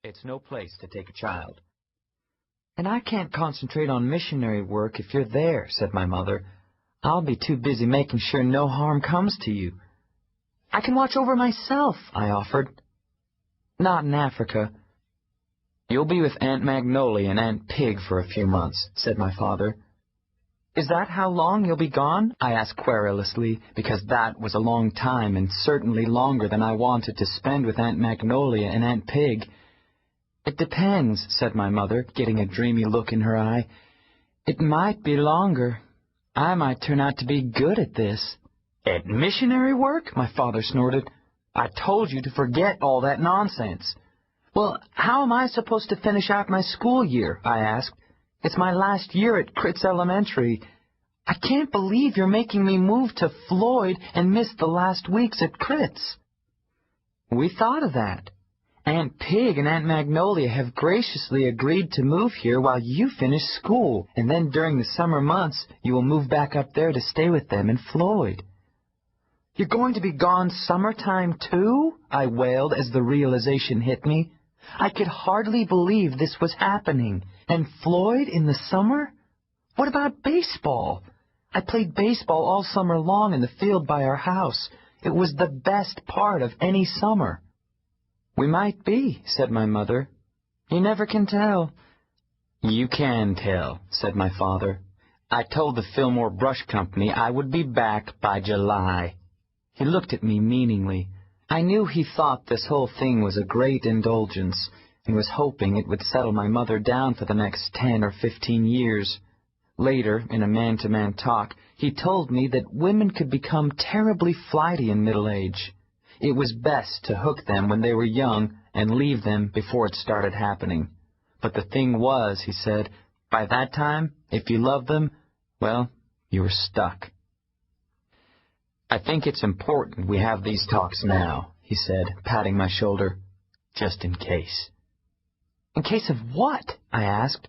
It's no place to take a child. And I can't concentrate on missionary work if you're there, said my mother. I'll be too busy making sure no harm comes to you. I can watch over myself, I offered. Not in Africa. You'll be with Aunt Magnolia and Aunt Pigg for a few months, said my father. Is that how long you'll be gone? I asked querulously, because that was a long time and certainly longer than I wanted to spend with Aunt Magnolia and Aunt Pigg. It depends, said my mother, getting a dreamy look in her eye. It might be longer. I might turn out to be good at this. At missionary work? My father snorted. I told you to forget all that nonsense. Well, how am I supposed to finish out my school year? I asked. It's my last year at Critz Elementary. I can't believe you're making me move to Floyd and miss the last weeks at Critz. We thought of that. Aunt Pigg and Aunt Magnolia have graciously agreed to move here while you finish school, and then during the summer months you will move back up there to stay with them in Floyd. You're going to be gone summertime too? I wailed as the realization hit me. I could hardly believe this was happening. And Floyd in the summer? What about baseball? I played baseball all summer long in the field by our house. It was the best part of any summer. We might be, said my mother. You never can tell. You can tell, said my father. I told the Fillmore Brush Company I would be back by July. He looked at me meaningly. I knew he thought this whole thing was a great indulgence, and was hoping it would settle my mother down for the next 10 or 15 years. Later, in a man-to-man talk, he told me that women could become terribly flighty in middle age. It was best to hook them when they were young and leave them before it started happening. But the thing was, he said, by that time, if you loved them, well, you were stuck. I think it's important we have these talks now, he said, patting my shoulder, just in case. In case of what? I asked.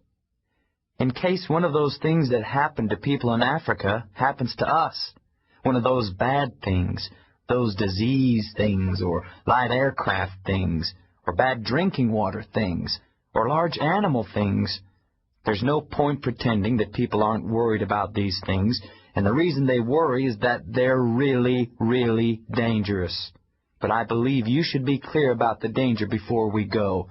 In case one of those things that happen to people in Africa happens to us. One of those bad things, those disease things, or light aircraft things, or bad drinking water things, or large animal things. There's no point pretending that people aren't worried about these things, and the reason they worry is that they're really, really dangerous. But I believe you should be clear about the danger before we go.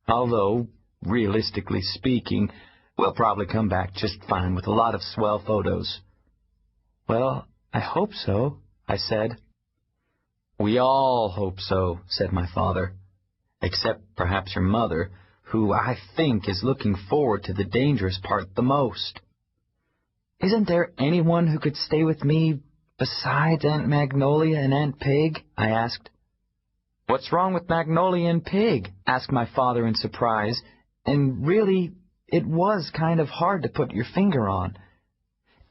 Although, realistically speaking, we'll probably come back just fine with a lot of swell photos. Well, I hope so, I said. We all hope so, said my father. Except perhaps your mother, who I think is looking forward to the dangerous part the most. Isn't there anyone who could stay with me besides Aunt Magnolia and Aunt Pigg? I asked. What's wrong with Magnolia and Pigg? Asked my father in surprise, and really, it was kind of hard to put your finger on.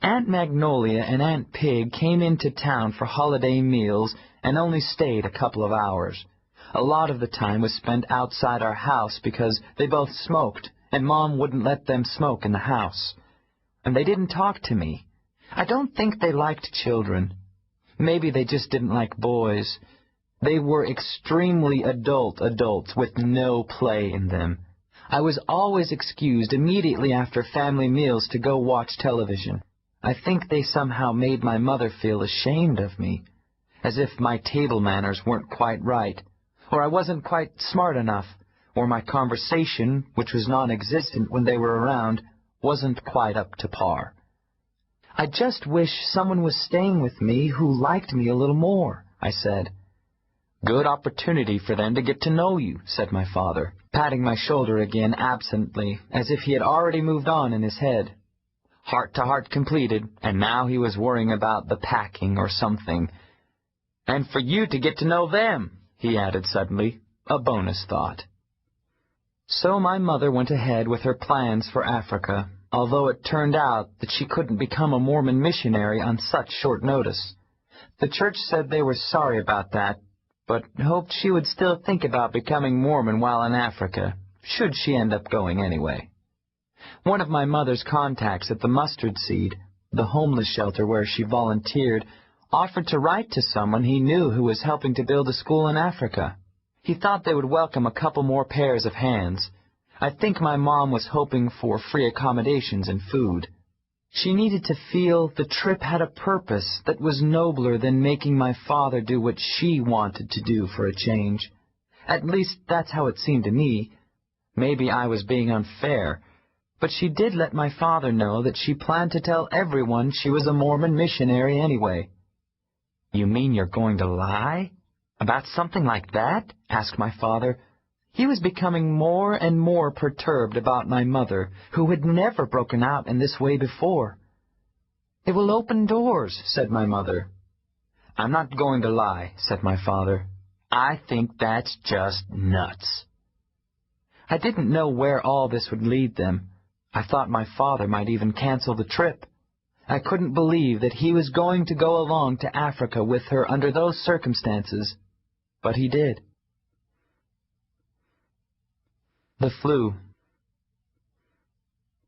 Aunt Magnolia and Aunt Pigg came into town for holiday meals and only stayed a couple of hours. A lot of the time was spent outside our house because they both smoked, and Mom wouldn't let them smoke in the house. And they didn't talk to me. I don't think they liked children. Maybe they just didn't like boys. They were extremely adults with no play in them. I was always excused immediately after family meals to go watch television. I think they somehow made my mother feel ashamed of me, as if my table manners weren't quite right, or I wasn't quite smart enough, or my conversation, which was non-existent when they were around, wasn't quite up to par. I just wish someone was staying with me who liked me a little more, I said. Good opportunity for them to get to know you, said my father, patting my shoulder again absently, as if he had already moved on in his head. Heart-to-heart completed, and now he was worrying about the packing or something. And for you to get to know them, he added suddenly, a bonus thought. So my mother went ahead with her plans for Africa, although it turned out that she couldn't become a Mormon missionary on such short notice. The church said they were sorry about that, but hoped she would still think about becoming Mormon while in Africa, should she end up going anyway. One of my mother's contacts at the Mustard Seed, the homeless shelter where she volunteered, offered to write to someone he knew who was helping to build a school in Africa. He thought they would welcome a couple more pairs of hands. I think my mom was hoping for free accommodations and food. She needed to feel the trip had a purpose that was nobler than making my father do what she wanted to do for a change. At least that's how it seemed to me. Maybe I was being unfair, but she did let my father know that she planned to tell everyone she was a Mormon missionary anyway. "You mean you're going to lie? About something like that?" asked my father. He was becoming more and more perturbed about my mother, who had never broken out in this way before. "It will open doors," said my mother. "I'm not going to lie," said my father. "I think that's just nuts." I didn't know where all this would lead them. I thought my father might even cancel the trip. I couldn't believe that he was going to go along to Africa with her under those circumstances, but he did. The flu.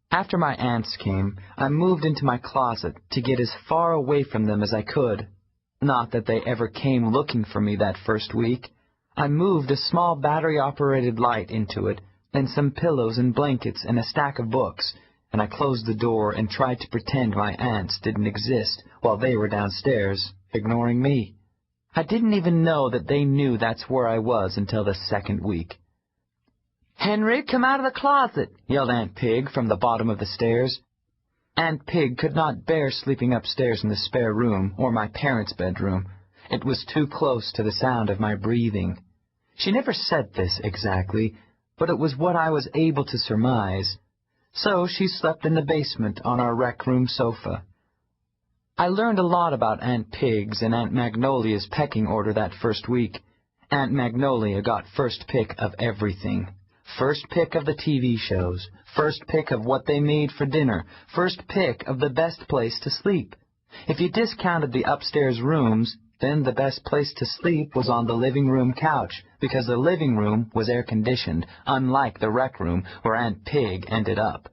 After my aunts came, I moved into my closet to get as far away from them as I could. Not that they ever came looking for me that first week. I moved a small battery-operated light into it, and some pillows and blankets and a stack of books, and I closed the door and tried to pretend my aunts didn't exist while they were downstairs, ignoring me. I didn't even know that they knew that's where I was until the second week. "Henry, come out of the closet," yelled Aunt Pigg from the bottom of the stairs. Aunt Pigg could not bear sleeping upstairs in the spare room or my parents' bedroom. It was too close to the sound of my breathing. She never said this exactly, but it was what I was able to surmise. So she slept in the basement on our rec room sofa. I learned a lot about Aunt Pigg's and Aunt Magnolia's pecking order that first week. Aunt Magnolia got first pick of everything. First pick of the TV shows, first pick of what they made for dinner, first pick of the best place to sleep. If you discounted the upstairs rooms, then the best place to sleep was on the living room couch, because the living room was air-conditioned, unlike the rec room where Aunt Pigg ended up.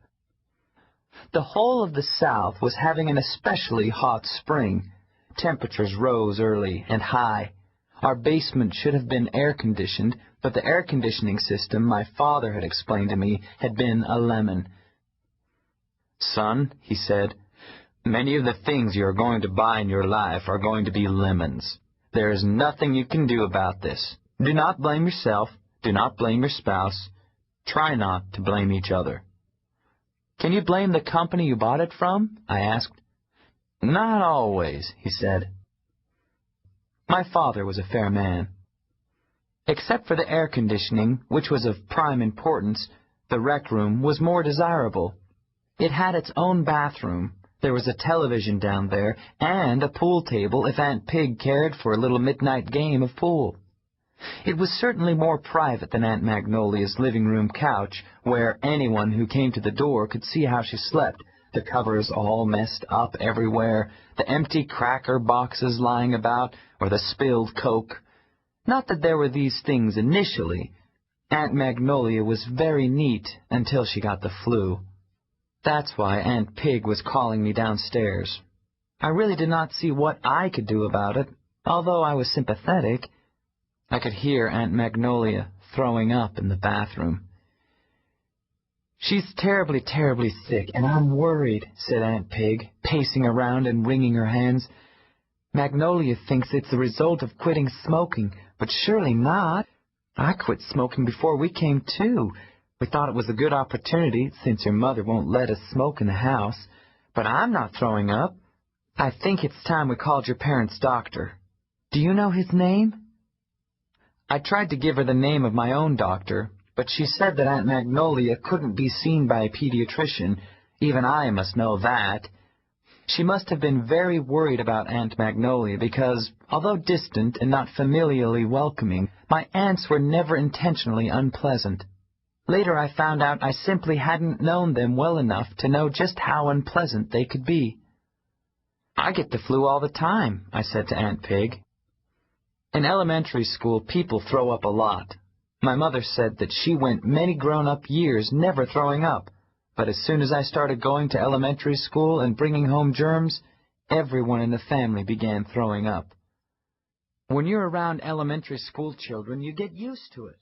The whole of the South was having an especially hot spring. Temperatures rose early and high. Our basement should have been air-conditioned, but the air-conditioning system my father had explained to me had been a lemon. "Son," he said, "many of the things you are going to buy in your life are going to be lemons. There is nothing you can do about this. Do not blame yourself. Do not blame your spouse. Try not to blame each other." "Can you blame the company you bought it from?" I asked. "Not always," he said. My father was a fair man. Except for the air conditioning, which was of prime importance, the rec room was more desirable. It had its own bathroom. There was a television down there, and a pool table if Aunt Pigg cared for a little midnight game of pool. It was certainly more private than Aunt Magnolia's living room couch, where anyone who came to the door could see how she slept, the covers all messed up everywhere, the empty cracker boxes lying about, or the spilled Coke. Not that there were these things initially. Aunt Magnolia was very neat until she got the flu. That's why Aunt Pigg was calling me downstairs. I really did not see what I could do about it, although I was sympathetic. I could hear Aunt Magnolia throwing up in the bathroom. "She's terribly, terribly sick, and I'm worried," said Aunt Pigg, pacing around and wringing her hands. "Magnolia thinks it's the result of quitting smoking, but surely not. I quit smoking before we came to. We thought it was a good opportunity, since your mother won't let us smoke in the house. But I'm not throwing up. I think it's time we called your parents' doctor. Do you know his name?" I tried to give her the name of my own doctor, but she said that Aunt Magnolia couldn't be seen by a pediatrician. Even I must know that. She must have been very worried about Aunt Magnolia because, although distant and not familiarly welcoming, my aunts were never intentionally unpleasant. Later I found out I simply hadn't known them well enough to know just how unpleasant they could be. "I get the flu all the time," I said to Aunt Pigg. In elementary school, people throw up a lot. My mother said that she went many grown-up years never throwing up, but as soon as I started going to elementary school and bringing home germs, everyone in the family began throwing up. When you're around elementary school children, you get used to it.